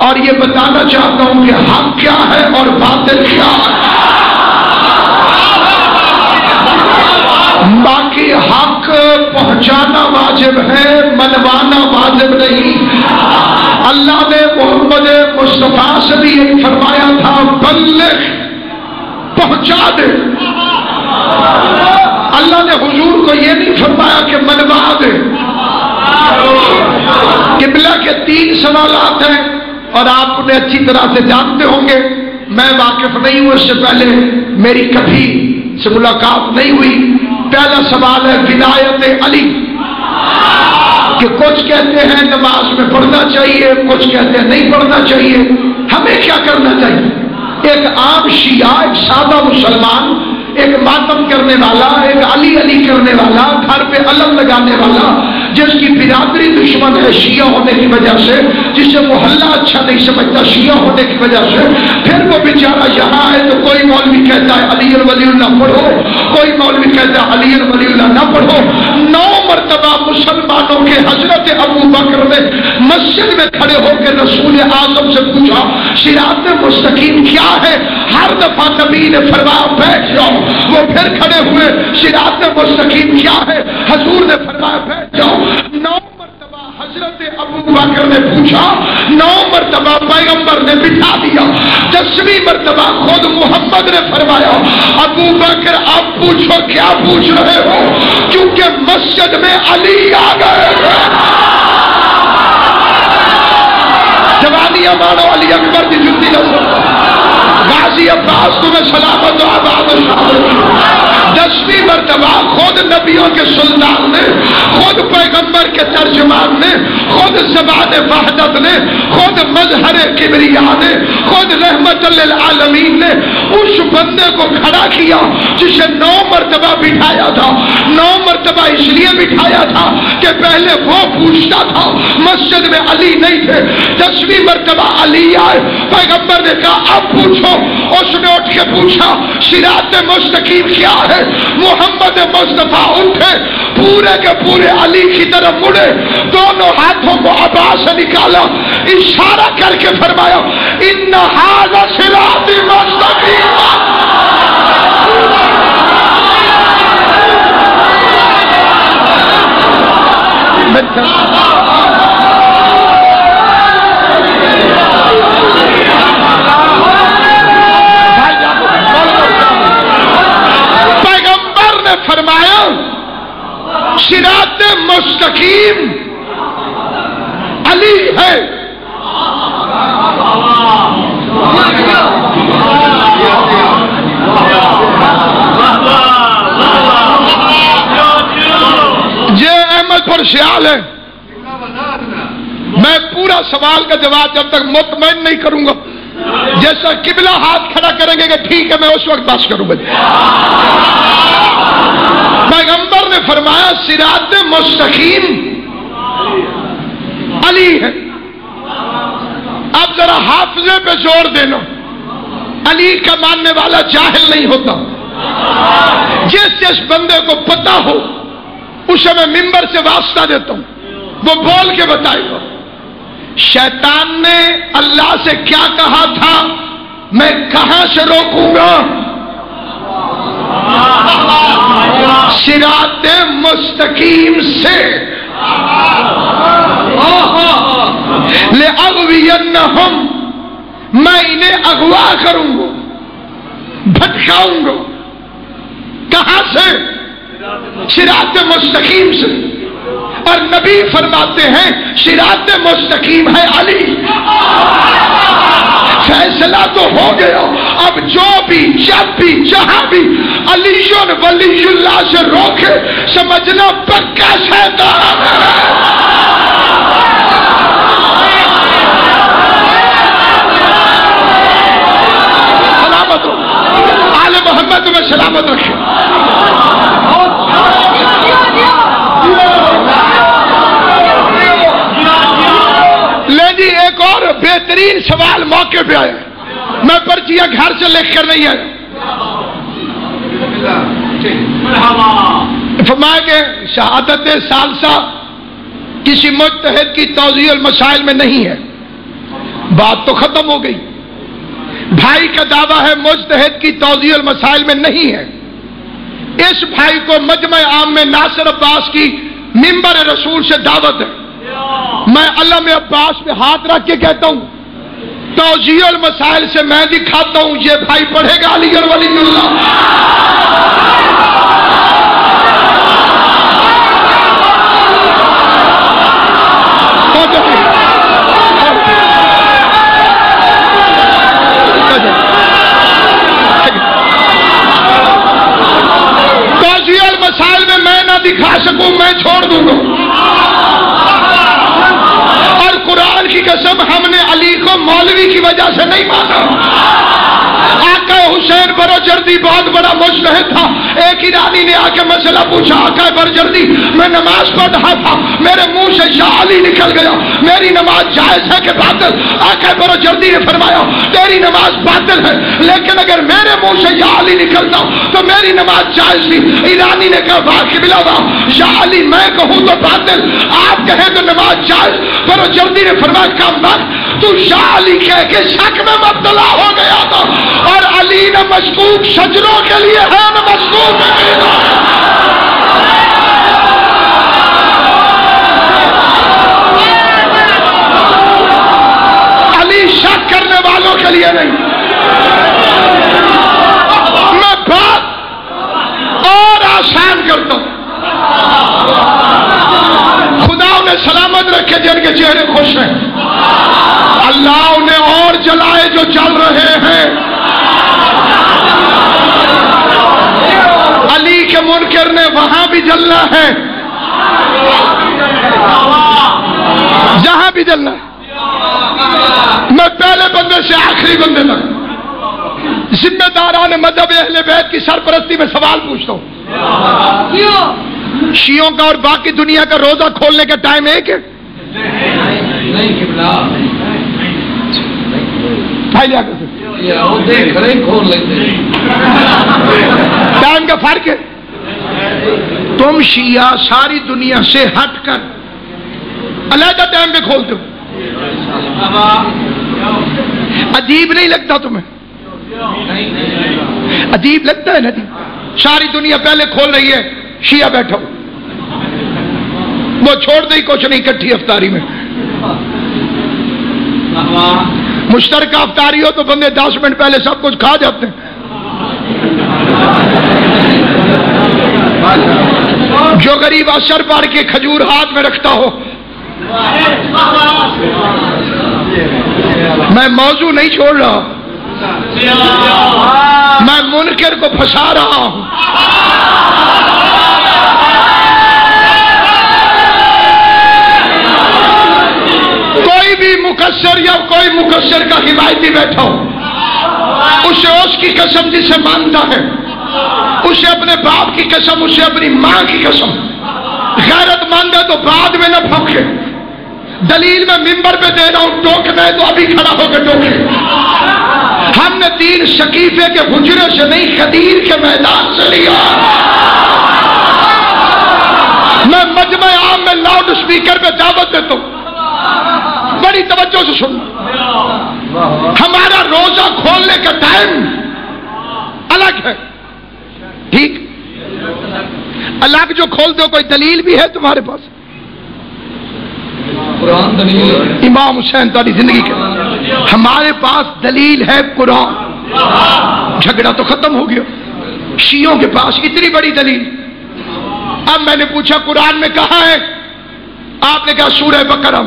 اور یہ بتانا چاہتا ہوں کہ حق کیا ہے اور باطل کیا ہے. باقی حق پہنچانا واجب ہے، منوانا واجب نہیں. اللہ نے محمد مصطفیٰ سے بھی یہ فرمایا تھا بلغ، پہنچا دے. اللہ نے حضور کو یہ نہیں فرمایا کہ منوا دے. قبلہ کے 3 سوالات ہیں اور آپ انہیں اچھی طرح سے جانتے ہوں گے. میں واقف نہیں ہوں، اس سے پہلے میری کبھی سے ملاقات نہیں ہوئی. پہلا سوال ہے ولایت علی، کہ کچھ کہتے ہیں نماز میں پڑھنا چاہیے، کچھ کہتے ہیں نہیں پڑھنا چاہیے. ہمیں کیا کرنا چاہیے؟ ایک عام شیعہ، ایک سادہ مسلمان، ایک ماتم کرنے والا، ایک علی علی کرنے والا، گھر پہ علم لگانے والا، جس کی برادری دشمن ہے شیعہ ہونے کی وجہ سے، جسے محلہ اچھا نہیں سمجھتا شیعہ ہونے کی وجہ سے، پھر وہ بیچارہ یہاں ہے تو کوئی مولوی کہتا ہے علی ولی اللہ پڑھو، کوئی مولوی کہتا ہے علی ولی اللہ نہ پڑھو. 9 مرتبہ مسلمانوں کے حضرت ابو بکر نے مسجد میں کھڑے ہو کے رسول اعظم سے پوچھا صراط مستقیم کیا ہے؟ ہر دفعہ نبی نے فرمایا بیٹھ جاؤ. وہ پھر کھڑے ہوئے صراط مستقیم کیا ہے؟ حضور نے فرمایا بیٹھ جاؤ. 9 مرتبہ حضرت ابو بکر نے پوچھا، 9 مرتبہ پیغمبر نے بٹھا دیا. 10ویں مرتبہ خود محمد نے فرمایا ابو بکر اب پوچھو کیا پوچھ رہے ہو، کیونکہ مسجد میں علی آ گئے. جوانیاں مانو علی اکبر کی جتی نظر. غازی عباس تمہیں سلامت و آباد. 10ویں مرتبہ خود نبیوں کے سلطان نے، خود پیغمبر کے ترجمان نے، خود زبان وحدت نے، خود مظہر کبریا نے، خود رحمت للعالمین نے اس بندے کو کھڑا کیا جسے 9 مرتبہ بٹھایا تھا. 9 مرتبہ اس لیے بٹھایا تھا کہ پہلے وہ پوچھتا تھا، مسجد میں علی نہیں تھے. 10ویں مرتبہ علی آئے، پیغمبر نے کہا اب پوچھو. اس نے اٹھ کے پوچھا صراط مستقیم کیا ہے؟ محمد مصطفیٰ اٹھے، پورے کے پورے علی کی طرف مڑے، دونوں ہاتھوں کو عبا سے نکالا، اشارہ کر کے فرمایا ان ھذا صراط مستقیم. فرمایا صراط مستقیم علی ہے. یہ احمد پر سیال ہے. میں پورا سوال کا جواب جب تک مطمئن نہیں کروں گا، جیسا قبلہ ہاتھ کھڑا کریں گے کہ ٹھیک ہے میں اس وقت بات کروں گا. پیغمبر نے فرمایا صراط مستقیم علی ہے. اب ذرا حافظے پہ زور دینا. علی کا ماننے والا جاہل نہیں ہوتا. جس بندے کو پتا ہو اسے میں منبر سے واسطہ دیتا ہوں، وہ بول کے بتائے گا. شیطان نے اللہ سے کیا کہا تھا، میں کہاں سے روکوں گا؟ صراط مستقیم سے. لأغوینہم، میں انہیں اغوا کروں گا، بھٹکاؤں گا. کہاں سے؟ صراط مستقیم سے. اور نبی فرماتے ہیں صراط مستقیم ہے علی. فیصلہ تو ہو گیا. اب جو بھی جب بھی جہاں بھی علی ولی اللہ سے روکے سمجھنا پکا شیطان ہے. سلامت ہو آل محمد میں سلامت رکھے. لے جی ایک اور بہترین سوال موقع پہ آیا. میں پرچیاں گھر سے لکھ کر نہیں آیا. فرمایا کہ شہادت ثالثہ کسی مجتہد کی توضیح المسائل میں نہیں ہے. بات تو ختم ہو گئی. بھائی کا دعویٰ ہے مجتہد کی توضیح المسائل میں نہیں ہے. اس بھائی کو مجمع عام میں ناصر عباس کی منبر رسول سے دعوت ہے. میں علم عباس پہ ہاتھ رکھ کے کہتا ہوں توضیح المسائل سے میں دکھاتا ہوں یہ بھائی پڑھے گا علی گڑھ ولی اللہ. توضیح المسائل میں میں نہ دکھا سکوں میں چھوڑ دوں گا. قرآن کی قسم ہم نے علی کو مولوی کی وجہ سے نہیں مانا. آقا حسین برجردی بہت بڑا مجتہد تھا. ایک ایرانی نے آ کے مسئلہ پوچھا آقا برجردی میں نماز پڑھ رہا تھا میرے منہ سے یا علی نکل گیا میری نماز جائز ہے کہ باطل؟ آقا برجردی نے فرمایا تیری نماز باطل ہے لیکن اگر میرے منہ سے یا علی نکلتا تو میری نماز جائز تھی. ایرانی نے کہا واقعی بلا یا علی میں کہوں تو باطل آپ کہیں تو نماز جائز. برجردی نے فرمایا کم وقت تو یا علی کہہ کے شک میں مبتلا ہو گیا تھا اور علی نہ مشکوک شجروں کے لیے ہے نہ مشکوک علی شک کرنے والوں کے لیے نہیں. میں بات اور آسان کرتا ہوں. خدا انہیں سلامت رکھے جن کے چہرے خوش ہیں. اللہ انہیں اور جلائے جو جل رہے ہیں. علی کے منکر نے وہاں بھی جلنا ہے جہاں بھی جلنا ہے. میں پہلے بندے سے آخری بندے تک ذمہ داران مذہب اہل بیت کی سرپرستی میں سوال پوچھتا ہوں. شیعوں کا اور باقی دنیا کا روزہ کھولنے کا ٹائم ایک ہے؟ ٹائم کا فرق ہے. تم شیعہ ساری دنیا سے ہٹ کر علیحدہ ٹائم پہ کھولتے ہو. عجیب نہیں لگتا تمہیں؟ عجیب لگتا ہے نا جی. ساری دنیا پہلے کھول رہی ہے شیعہ بیٹھا ہو وہ چھوڑ دے کچھ نہیں کٹھی افطاری میں. مشترکہ افطاری ہو تو بندے 10 منٹ پہلے سب کچھ کھا جاتے ہیں. جو غریب اثر پڑھ کے کھجور ہاتھ میں رکھتا ہو. میں موضوع نہیں چھوڑ رہا میں منکر کو پھنسا رہا ہوں. کوئی بھی مقصر یا کوئی مقصر کا حمایتی بیٹھا ہو اسے اس کی قسم جسے مانتا ہے اسے اپنے باپ کی قسم اسے اپنی ماں کی قسم غیرت مند ہے تو بعد میں نہ پھونکے. دلیل میں منبر پہ دے رہا ہوں ٹوکنا ہے تو ابھی کھڑا ہو کے ٹوکے. ہم نے دین شکیفے کے حجرے سے نہیں خدیر کے میدان سے لیا. میں مجمع عام میں لاؤڈ اسپیکر پہ دعوت دیتا ہوں بڑی توجہ سے سننا. ہمارا روزہ کھولنے کا ٹائم الگ ہے ٹھیک. الگ جو کھولتے ہو کوئی دلیل بھی ہے تمہارے پاس؟ قرآن دلیل ہے. امام حسین تاری زندگی کے ہمارے پاس دلیل ہے قرآن. جھگڑا تو ختم ہو گیا. شیعوں کے پاس اتنی بڑی دلیل. اب میں نے پوچھا قرآن میں کہاں ہے؟ آپ نے کہا سورہ بقرہ.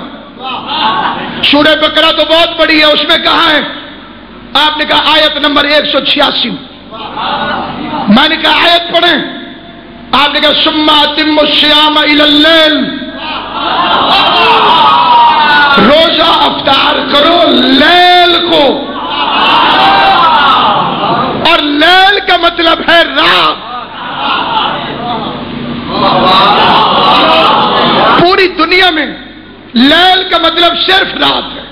سورہ بقرہ تو بہت بڑی ہے اس میں کہاں ہے؟ آپ نے کہا آیت نمبر 186. میں نے کہا آیت پڑھیں. آپ نے کہا ثم اتموا الصیام الی اللیل. روزہ افطار کرو لیل کو اور لیل کا مطلب ہے رات. پوری دنیا میں لیل کا مطلب صرف رات ہے.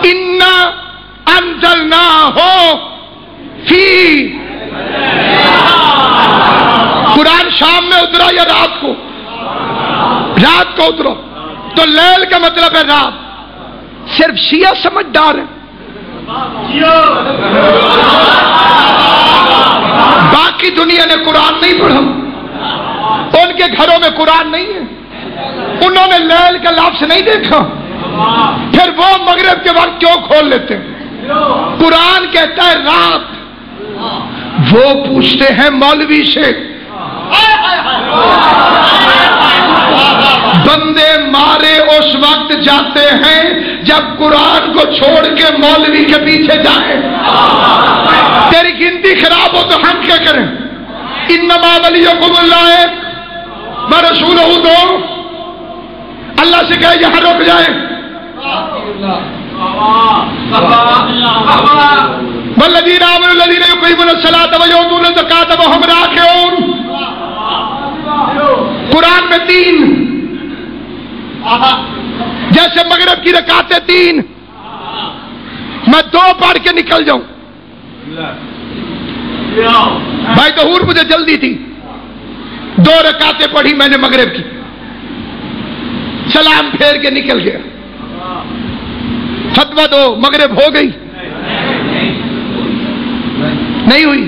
انا انزلناہ فی. قرآن شام میں اترا یا رات کو؟ رات کو اترا تو لیل کا مطلب ہے رات. صرف شیعہ سمجھدار ہیں، باقی دنیا نے قرآن نہیں پڑھا، ان کے گھروں میں قرآن نہیں ہے، انہوں نے لیل کا لفظ نہیں دیکھا، پھر وہ مغرب کے وقت کیوں کھول لیتے ہیں؟ قرآن کہتا ہے رات، وہ پوچھتے ہیں مولوی سے، بندے مارے اس وقت جاتے ہیں جب قرآن کو چھوڑ کے مولوی کے پیچھے جائیں۔ تیری گنتی خراب ہو تو ہم کیا کریں؟ انما ولیکم اللہ ورسولہ، دو اللہ سے کہے یہاں رک جائیں، والذین آمنوا الذین یقیمون الصلاۃ ویؤتون الزکاۃ وہم راکعون۔ قرآن میں 3، جیسے مغرب کی رکعتیں 3، میں 2 پڑھ کے نکل جاؤں۔ بھائی ظہور مجھے جلدی تھی، 2 رکعتیں پڑھی میں نے مغرب کی، سلام پھیر کے نکل گیا، فتویٰ دو مغرب ہو گئی؟ نہیں ہوئی۔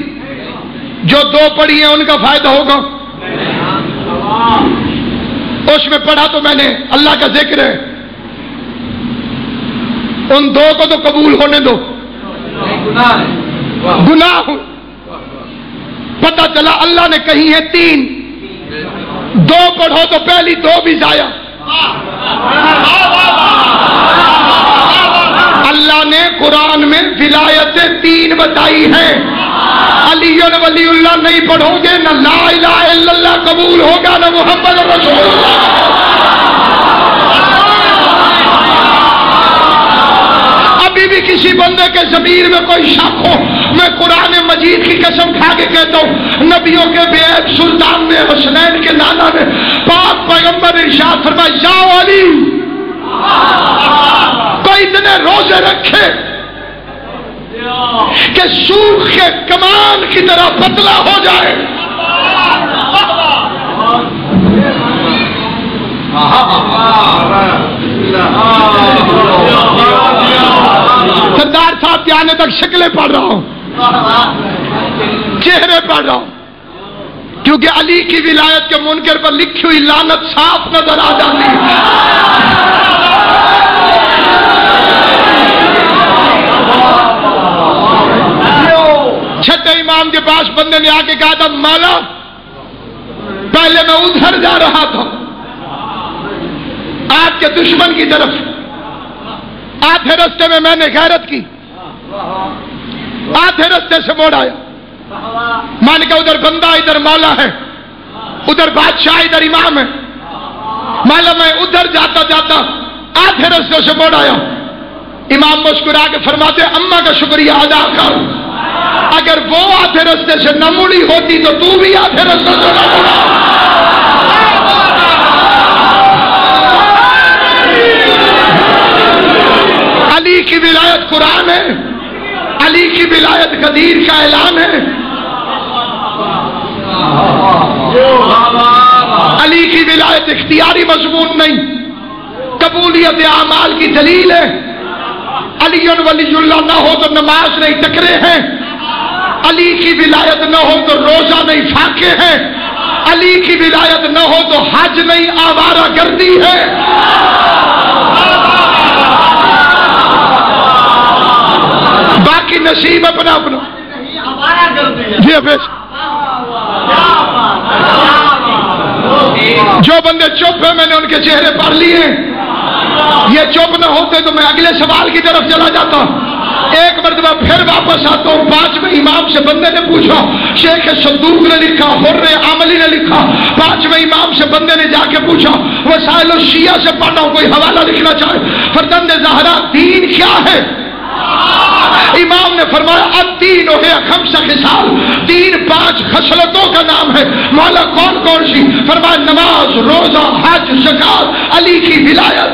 جو 2 پڑھی ہیں ان کا فائدہ ہوگا؟ اس میں پڑھا تو میں نے اللہ کا ذکر ہے، ان 2 کو تو قبول ہونے دو، گناہ ہو۔ پتہ چلا اللہ نے کہی ہے 3، 2 پڑھو تو پہلی 2 بھی ضائع۔ اللہ نے قرآن میں ولایتیں 3 بتائی ہیں، علی ولی اللہ نہیں پڑھو گے نہ لا الہ الا اللہ قبول ہوگا نہ محمد رسول اللہ۔ ابھی بھی کسی بندے کے ضمیر میں کوئی شک ہو، میں قرآن مجید کی قسم کھا کے کہتا ہوں، نبیوں کے بے عیب سلطان نے، حسنین کے نانا نے، پاک پیغمبر نے ارشاد فرمایا جاؤ علی، کوئی اتنے روزے رکھے کہ سوکھ کے کمان کی طرح پتلا ہو جائے۔ سردار صاحب کے آنے تک شکلیں پڑھ رہا ہوں، چہرے پڑھ رہا ہوں، کیونکہ علی کی ولایت کے منکر پر لکھی ہوئی لعنت صاف نظر آ جاتی ہے۔ چھٹے امام کے پاس بندے نے آ کے کہا تھا مولا پہلے میں ادھر جا رہا تھا آپ کے دشمن کی طرف، آدھے رستے میں نے غیرت کی، آدھے رستے سے موڑ آیا، میں نے کہا ادھر بندہ ادھر مولا ہے، ادھر بادشاہ ادھر امام ہے، مولا میں ادھر جاتا جاتا آدھے رستے سے موڑ آیا۔ امام مسکرا کے فرماتے اماں کا شکریہ ادا کر، اگر وہ آدھے رستے سے نہ مڑی ہوتی تو بھی آدھے رستے سے نہ مڑا۔ علی کی ولایت قرآن ہے، علی کی ولایت قدیر کا اعلان ہے، علی کی ولایت اختیاری مضمون نہیں، قبولیت اعمال کی دلیل ہے۔ علی ولی اللہ نہ ہو تو نماز نہیں ٹکرے ہیں، علی کی ولایت نہ ہو تو روزہ نہیں فاقے ہیں، علی کی ولایت نہ ہو تو حج نہیں آوارہ گردی ہے۔ باقی نصیب اپنا اپنا جی حفیظ۔ جو بندے چپ ہیں میں نے ان کے چہرے پڑھ لیے، یہ چپ نہ ہوتے تو میں اگلے سوال کی طرف چلا جاتا۔ ایک مرتبہ پھر واپس آتا ہوں، 5ویں امام سے بندے نے پوچھا، شیخ صدوق نے لکھا، حر عاملی نے لکھا، 5ویں امام سے بندے نے جا کے پوچھا، وسائل الشیعہ سے پڑھا ہوں، کوئی حوالہ لکھنا چاہے، فرزند زہرا دین کیا ہے؟ امام نے فرمایا الدین ہے خمس خصال، دین 5 خصلتوں کا نام ہے۔ مولا کون کون سی؟ فرمایا نماز، روزہ، حج، زکات، علی کی ولایت۔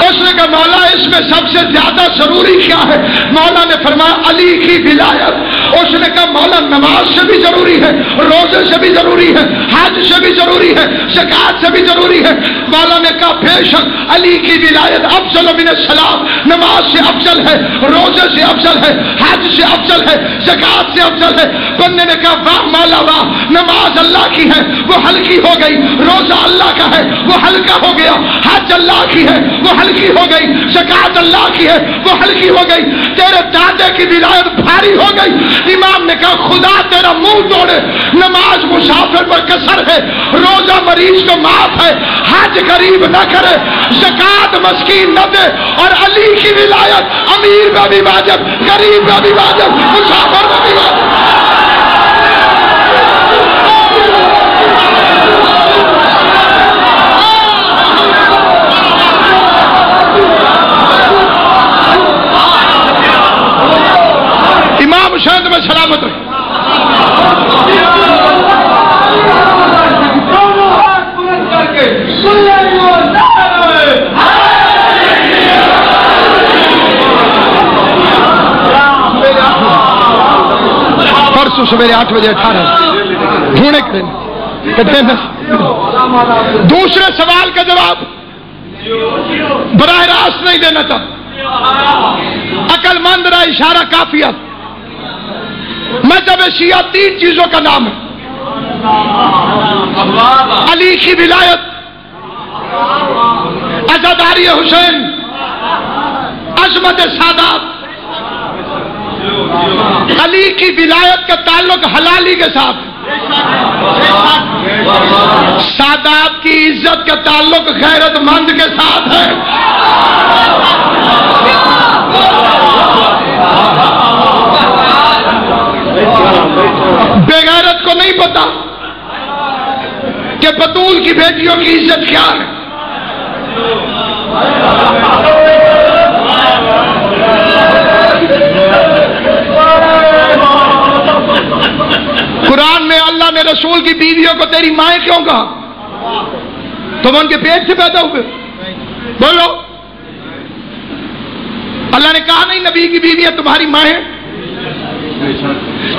اس نے کہا مولا اس میں سب سے زیادہ ضروری کیا ہے؟ مولا نے فرمایا علی کی ولایت۔ اس نے کہا مولا نماز سے بھی ضروری ہے، روزے سے بھی ضروری ہے، حج سے بھی ضروری ہے، زکات سے بھی ضروری ہے۔ مولا نے کہا بے شک علی کی ولایت افضل من السلام، نماز سے افضل ہے، روزے سے افضل ہے، حج سے افضل ہے، زکات سے افضل ہے۔ بندے نے کہا واہ مولا واہ، نماز اللہ کی ہے وہ ہلکی ہو گئی، روزہ اللہ کا ہے وہ ہلکا ہو گیا، حج اللہ کی ہے وہ ہلکی ہو گئی، زکات اللہ کی ہے وہ ہلکی ہو گئی، تیرے دادے کی ولایت بھاری ہو گئی۔ امام نے کہا خدا تیرا منہ توڑے، نماز مسافر پر قصر ہے، روزہ مریض کو معاف ہے، حج غریب نہ کرے، زکات مسکین نہ دے، اور علی کی ولایت امیر میں بھی واجب، غریب میں بھی واجب، مسافر میں بھی واجب۔ امام شہد میں سلامت رہے۔ پرسوں سویرے 8 بجے 18 ڈھونڈے کرتے ہیں۔ دوسرے سوال کا جواب براہ راست نہیں دینا تھا، عقل مند رہا اشارہ کافیہ۔ مذہب شیعہ 3 چیزوں کا نام ہے: علی کی ولایت، عزاداری حسین، عظمت سادات۔ علی کی ولایت کا تعلق حلالی کے ساتھ، سادات کی عزت کا تعلق غیرت مند کے ساتھ ہے۔ بے غیرت کو نہیں پتا کہ بطول کی بیٹیوں کی عزت کیا ہے۔ قرآن میں اللہ نے رسول کی بیویوں کو تیری مائیں کیوں کہا؟ تم ان کے پیٹ سے پیدا ہوئے؟ بولو، اللہ نے کہا نہیں نبی کی بیویاں تمہاری مائیں؟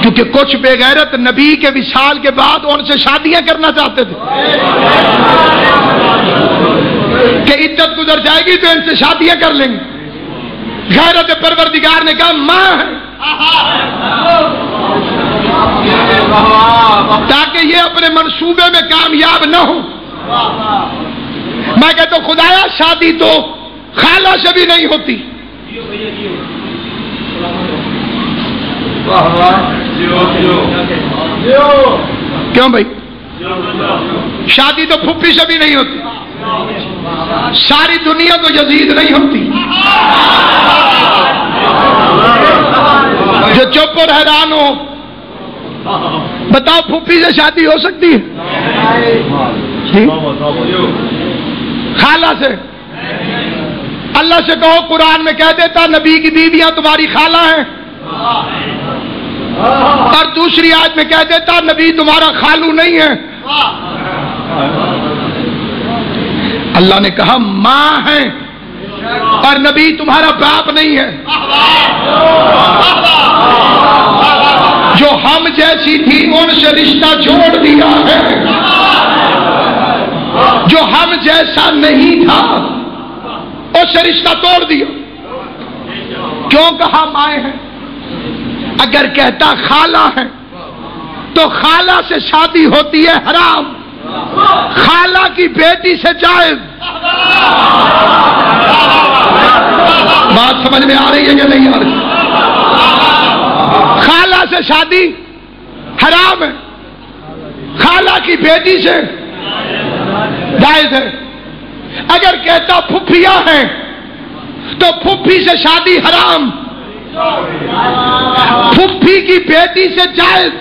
کیونکہ کچھ بے غیرت نبی کے وصال کے بعد ان سے شادیاں کرنا چاہتے تھے کہ عدت گزر جائے گی تو ان سے شادیاں کر لیں گے۔ غیرت پروردگار نے کہا ماں ہے، تاکہ یہ اپنے منصوبے میں کامیاب نہ ہو۔ میں کہتا ہوں خدایا شادی تو خالہ سے بھی نہیں ہوتی، کیوں بھائی؟ شادی تو پھپھی سے بھی نہیں ہوتی، ساری دنیا تو یزید نہیں ہوتی۔ جو چپ اور حیران ہو بتاؤ پھپھی سے شادی ہو سکتی ہے؟ خالہ سے؟ اللہ سے کہو قرآن میں کہہ دیتا نبی کی بیویاں تمہاری خالہ ہیں، اور دوسری آیت میں کہہ دیتا نبی تمہارا خالو نہیں ہے۔ اللہ نے کہا ماں ہے اور نبی تمہارا باپ نہیں ہے۔ جو ہم جیسی تھی ان سے رشتہ جوڑ دیا ہے، جو ہم جیسا نہیں تھا اس سے رشتہ توڑ دیا۔ کیوں کہا مائیں ہیں؟ اگر کہتا خالہ ہے تو خالہ سے شادی ہوتی ہے حرام، خالہ کی بیٹی سے جائز۔ بات سمجھ میں آ رہی ہے یا نہیں آ رہی؟ خالہ سے شادی حرام ہے، خالہ کی بیٹی سے جائز ہے۔ اگر کہتا پھپھیاں ہیں تو پھپھی سے شادی حرام، پھپھی کی بیٹی سے جائز۔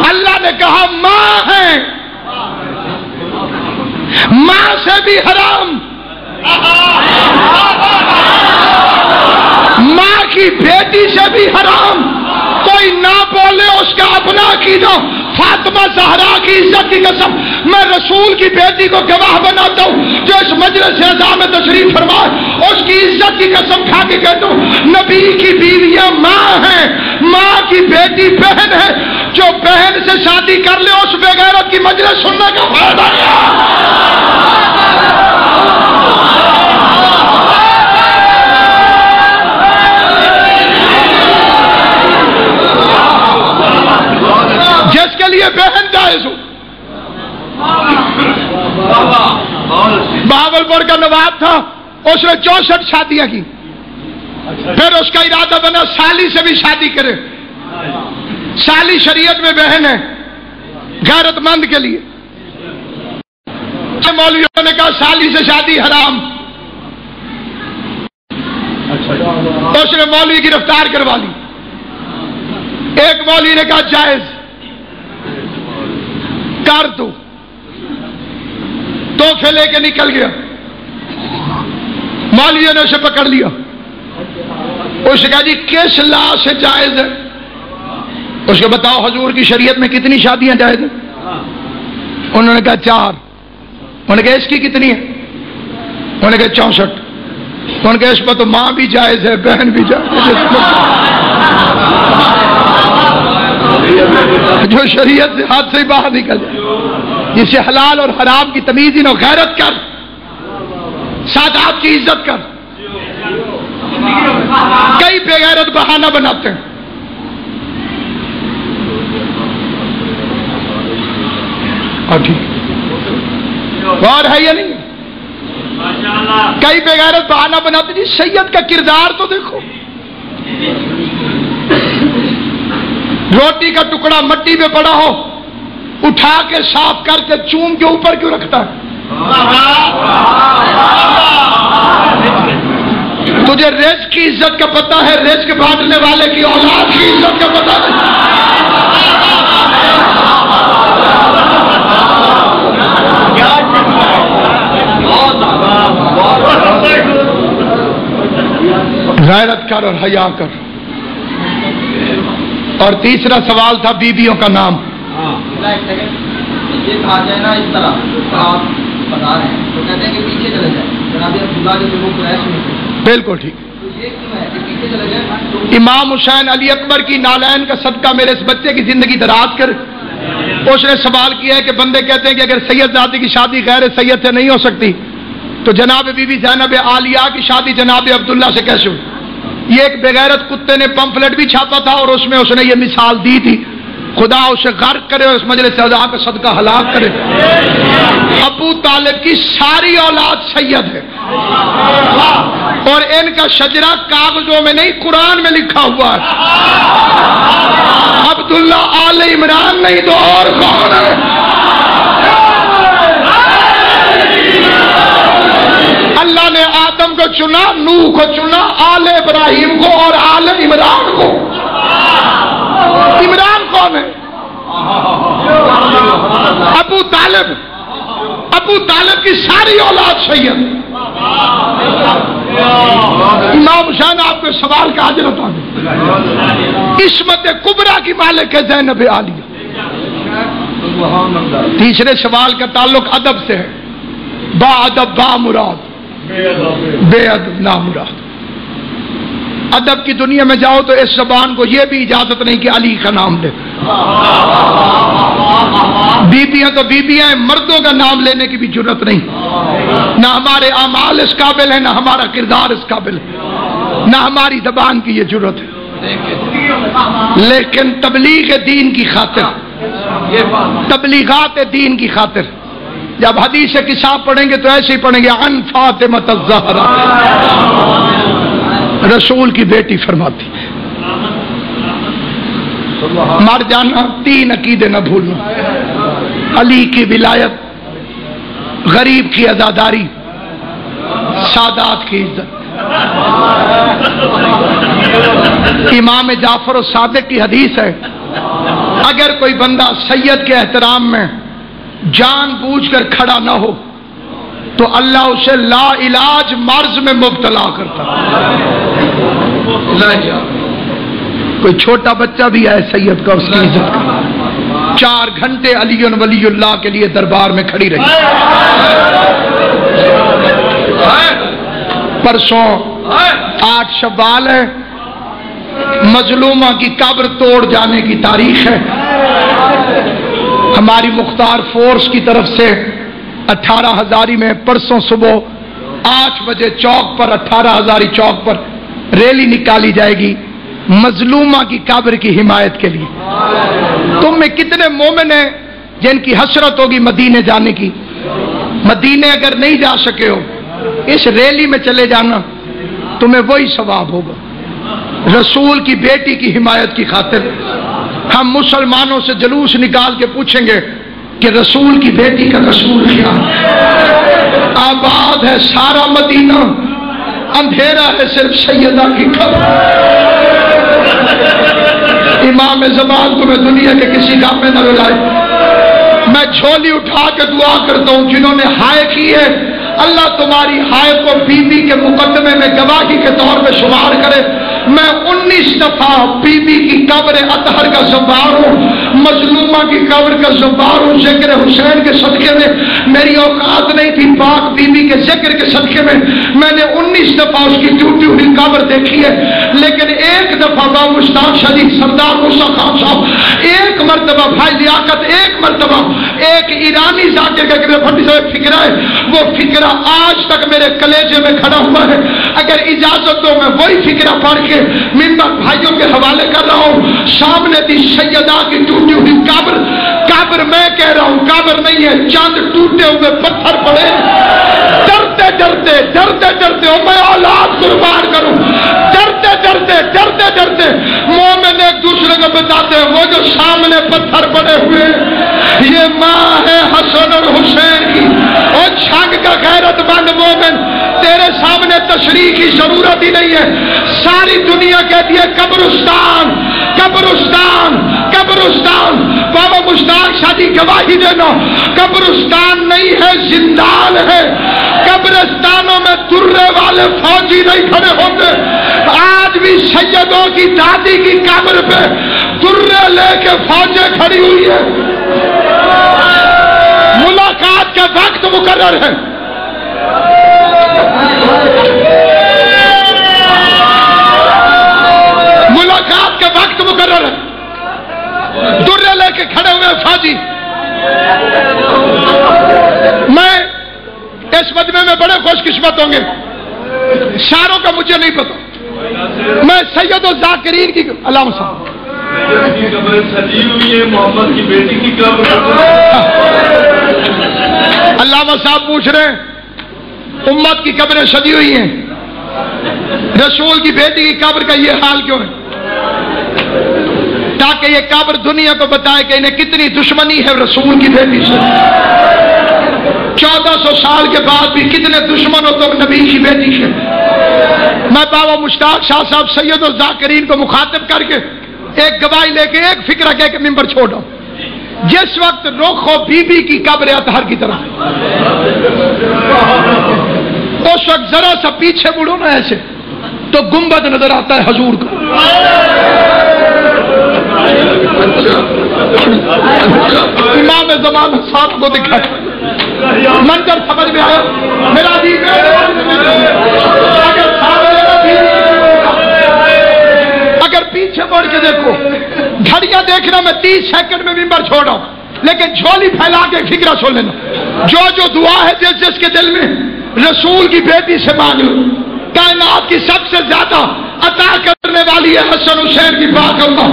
اللہ نے کہا ماں ہے، ماں سے بھی حرام، ماں کی بیٹی سے بھی حرام۔ کوئی نہ بولے اس کا اپنا عقیدہ. فاطمہ زہرا کی عزت کی قسم میں رسول کی بیٹی کو گواہ بناتا ہوں جو اس مجلس اعزاز میں تشریف فرمائے. اس کی عزت کی قسم کھا کے کہتا ہوں نبی کی بیویاں ماں ہیں, ماں کی بیٹی بہن ہے. جو بہن سے شادی کر لے اس بے غیرت کی مجلس سننے کا فائدہ جس کے لیے بہن جائز ہو. بہاولپور کا نواب تھا, اس نے 64 شادیاں کی. پھر اس کا ارادہ بنا سالی سے بھی شادی کرے. سالی شریعت میں بہن ہے غیرت مند کے لیے. مولویوں نے کہا سالی سے شادی حرام. اس نے مولوی گرفتار کروا لی. ایک مولوی نے کہا جائز کر دو. تحفے لے کے نکل گیا. مولویوں نے اسے پکڑ لیا. اس نے کہا جی کس لا سے جائز ہے؟ اس کو بتاؤ حضور کی شریعت میں کتنی شادیاں جائز ہیں؟ انہوں نے کہا 4. انہوں نے کہا اس کی کتنی ہے؟ انہوں نے کہا 64. انہوں نے کہا اس پر تو ماں بھی جائز ہے بہن بھی جائز ہے. جو شریعت سے ہاتھ سے باہر نکل جائے, جسے حلال اور حرام کی تمیز ہی نہ, غیرت کر, سادات کی عزت کر. کئی بے غیرت بہانہ بناتے ہیں. اور ہے یا نہیں؟ کئی بے غیرت بہانہ بناتے. جی سید کا کردار تو دیکھو. روٹی کا ٹکڑا مٹی میں پڑا ہو, اٹھا کے صاف کر کے چوم کے اوپر کیوں رکھتا ہے؟ تجھے رزق کی عزت کا پتہ ہے, رزق بانٹنے والے کی اولاد کی عزت کا پتہ نہیں. غیرت کر اور حیا کر. اور تیسرا سوال تھا بیویوں کا نام. یہ کہا جائے نا اس طرح آپ بتا رہے ہیں تو کہتے ہیں کہ پیچھے چلے جائیں. جناب عبداللہ جو لوگ قریش میں تھے. بالکل ٹھیک. تو یہ کیوں ہے کہ پیچھے چلے جائیں؟ امام حسین علی اکبر کی نالین کا صدقہ میرے اس بچے کی زندگی دراز کر. اس نے سوال کیا ہے کہ بندے کہتے ہیں کہ اگر سید زادی کی شادی غیر سید سے نہیں ہو سکتی تو جناب بی بی زینب عالیہ کی شادی جناب عبداللہ سے کیسے ہوئی؟ یہ ایک بغیرت کتے نے پمفلٹ بھی چھاپا تھا اور اس میں اس نے یہ مثال دی تھی. خدا اسے غرق کرے اور اس مجلس اعزاز کا صدقہ ہلاک کرے. ابو طالب کی ساری اولاد سید ہے اور ان کا شجرہ کاغذوں میں نہیں قرآن میں لکھا ہوا ہے. عبداللہ آل عمران نہیں تو اور کون ہے؟ اللہ نے آدم کو چنا, نوح کو چنا, آل ابراہیم کو اور آل عمران کو. عمران کون ہے؟ ابو طالب. ابو طالب کی ساری اولاد سید. امام حسین آپ کے سوال کا حاضر ہوتا ہے. عصمت کبریٰ کی مالک ہے زینب عالیہ. تیسرے سوال کا تعلق ادب سے ہے. با ادب با مراد, بے ادب نامراد. ادب کی دنیا میں جاؤ تو اس زبان کو یہ بھی اجازت نہیں کہ علی کا نام لے. بیبیاں تو بیبیاں ہیں, مردوں کا نام لینے کی بھی جرت نہیں. نہ ہمارے اعمال اس قابل ہیں, نہ ہمارا کردار اس قابل ہے, نہ ہماری زبان کی یہ جرت ہے. لیکن تبلیغ دین کی خاطر, تبلیغات دین کی خاطر جب حدیث کتاب پڑھیں گے تو ایسے ہی پڑھیں گے عن فاطمۃ الزہرا, رسول کی بیٹی فرماتی ہے. مر جانا, 3 عقیدے نہ بھولنا. علی کی ولایت, غریب کی عزاداری, سادات کی عزت. امام جعفر الصادق کی حدیث ہے اگر کوئی بندہ سید کے احترام میں جان بوجھ کر کھڑا نہ ہو تو اللہ اسے لا علاج مرض میں مبتلا کرتا. کوئی چھوٹا بچہ بھی ہے سید کا، اس کی عزت کرے۔ 4 گھنٹے علی ولی اللہ کے لیے دربار میں کھڑی رہی۔ پرسوں 8 شوال ہے، مظلومہ کی قبر توڑ جانے کی تاریخ ہے۔ ہماری مختار فورس کی طرف سے 18 ہزاری میں پرسوں صبح 8 بجے چوک پر، 18 ہزاری چوک پر ریلی نکالی جائے گی مظلومہ کی قبر کی حمایت کے لیے۔ تم میں کتنے مومن ہیں جن کی حسرت ہوگی مدینے جانے کی؟ مدینے اگر نہیں جا سکے ہو، اس ریلی میں چلے جانا، تمہیں وہی ثواب ہوگا۔ رسول کی بیٹی کی حمایت کی خاطر ہم مسلمانوں سے جلوس نکال کے پوچھیں گے کہ رسول کی بیٹی کا قصور کیا؟ آباد ہے سارا مدینہ، اندھیرا ہے صرف سیدہ کی قبر۔ امام زمان تمہیں دنیا کے کسی کام میں نہ رلائے۔ میں جھولی اٹھا کے دعا کرتا ہوں جنہوں نے ہائے کی ہے، اللہ تمہاری ہائے کو بی بی کے مقدمے میں گواہی کے طور پہ شمار کرے۔ میں 19 دفعہ بی بی کی قبر اطہر کا زوار ہوں، مظلومہ کی قبر کا زوار ہوں۔ ذکر حسین کے صدقے میں میری اوقات نہیں تھی، پاک بی بی کے ذکر کے صدقے میں نے 19 دفعہ اس کی ٹوٹی ہوئی قبر دیکھی ہے، لیکن ایک دفعہ بابو مشتاق شریف سردار موسیٰ خان صاحب، ایک مرتبہ بھائی لیاقت، ایک مرتبہ ایک ایرانی ذاکر کا پھٹی سے فکرہ ہے، وہ فکرہ آج تک میرے کلیجے میں کھڑا ہوا ہے۔ اگر اجازت دو میں وہی فکرہ پڑھ کے ممبر بھائیوں کے حوالے کر رہا ہوں۔ سامنے تھی سیدہ کی ٹوٹی ہوئی قبر میں کہہ رہا ہوں قبر نہیں ہے، چاند ٹوٹے ہوئے پتھر پڑے، ڈرتے ڈرتے ڈرتے ڈرتے اور میں اولاد قربان کروں، ڈرتے ڈرتے ڈرتے ڈرتے مومن ایک دوسرے کو بتاتے ہیں وہ جو سامنے پتھر پڑے ہوئے یہ ماں ہے حسن اور حسین کی، اور چھنگ کا غیرت مند مومن، تیرے سامنے تشریح کی ضرورت ہی نہیں ہے۔ ساری دنیا کہتی ہے قبرستان قبرستان قبرستان، بابا مشتاق شاہ جی گواہی دینا، قبرستان نہیں ہے زندان ہے۔ قبرستانوں میں درے والے فوجی نہیں کھڑے ہوتے، آج بھی سیدوں کی دادی کی قبر پہ درے لے کے فوجیں کھڑی ہوئی ہے۔ ملاقات کا وقت مقرر ہے، ملاقات کا وقت مقرر ہے، درے لے کے کھڑے ہوئے فوجی۔ میں اس مجمع میں بڑے خوش قسمت ہوں گے، شعروں کا مجھے نہیں پتا، میں سید الذاکرین کی علامہ صاحب کی قبر سجی ہوئی ہے، محمد کی بیٹی کی قبر۔ علامہ صاحب پوچھ رہے ہیں امت کی قبریں سجی ہوئی ہیں، رسول کی بیٹی کی قبر کا یہ حال کیوں ہے؟ تاکہ یہ قبر دنیا کو بتائے کہ انہیں کتنی دشمنی ہے رسول کی بیٹی سے۔ 1400 سال کے بعد بھی کتنے دشمن ہو تم نبی کی بیٹی کے۔ میں بابا مشتاق شاہ صاحب سید الذاکرین کو مخاطب کر کے ایک گواہی لے کے ایک فکرہ کہہ کے ممبر چھوڑا، جس وقت رخ ہو بی بی کی قبر اطہر کی طرف، اس وقت ذرا سا پیچھے مڑو نا ایسے تو گنبد نظر آتا ہے حضور کا۔ امام زمان صاحب کو دکھایا، منظر سمجھ میں آیا میرا جی؟ اگر پیچھے مڑ کے دیکھو، گھڑیاں دیکھنا میں 30 سیکنڈ میں ممبر چھوڑا ہوں، لیکن جھولی پھیلا کے فکرہ سن لینا، جو دعا ہے جس جس کے دل میں رسول کی بیٹی سے مانگ لو۔ کائنات کی سب سے زیادہ عطا کرنے والی ہے حسن حسین کی بات اللہ۔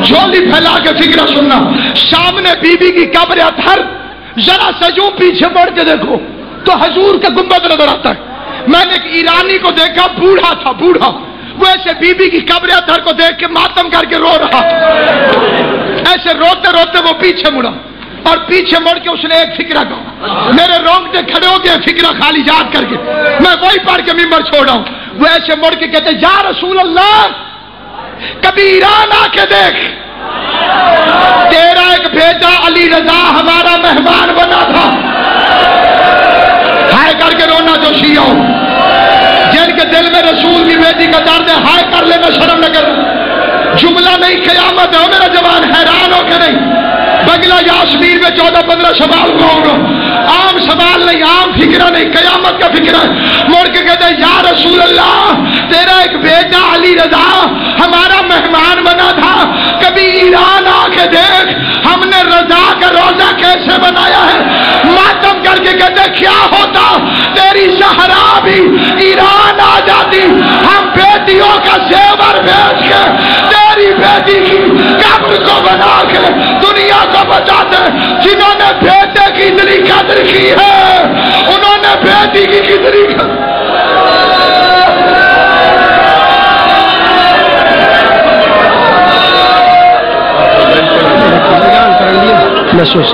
جھولی پھیلا کے فکرہ سننا، سامنے بی بی کی قبر اطہر، ذرا سا یوں پیچھے مڑ کے دیکھو تو حضور کا گنبد نظر آتا ہے۔ میں نے ایک ایرانی کو دیکھا، بوڑھا تھا، بوڑھا، وہ ایسے بی بی کی قبر اطہر کو دیکھ کے ماتم کر کے رو رہا، ایسے روتے روتے وہ پیچھے مڑا، اور پیچھے مڑ کے اس نے ایک فکرہ کہا، میرے رونگٹے کھڑے ہو گئے فکرہ خالی یاد کر کے، میں وہی پڑھ کے ممبر چھوڑا ہوں۔ وہ ایسے مڑ کے کہتے یا رسول اللہ کبھی ایران آ کے دیکھ، تیرا ایک بیٹا علی رضا ہمارا مہمان بنا تھا۔ ہائے کر کے رونا جو شیعہ جن کے دل میں رسول کی بیٹی کا درد ہے، ہائے کر لینا شرم نہ کرنا۔ جملہ نہیں قیامت ہے. میرا جوان حیران ہو کے نہیں. بگلا یاسمین میں 14-15 سوال کہوں گا. عام سوال نہیں, عام فکرہ نہیں, قیامت کا فکرہ ہے. مڑ کے کہتے ہیں یا رسول اللہ تیرا ایک بیٹا علی رضا ہمارا مہمان بنا تھا, کبھی ایران آ کے دیکھ ہم نے رضا کا روزہ کیسے بنایا ہے. ماتم کر کے کہتے کیا ہوتا تیری زہرا بھی ایران آ جاتی, ہم بیٹیوں کا زیور بیچ کے تیری بیٹی کی قبر کو بنا کے دنیا کو بچاتے. جنہوں نے بیٹے کی اتنی قدر کی ہے انہوں نے بیٹی کی کتنی قدر. محسوس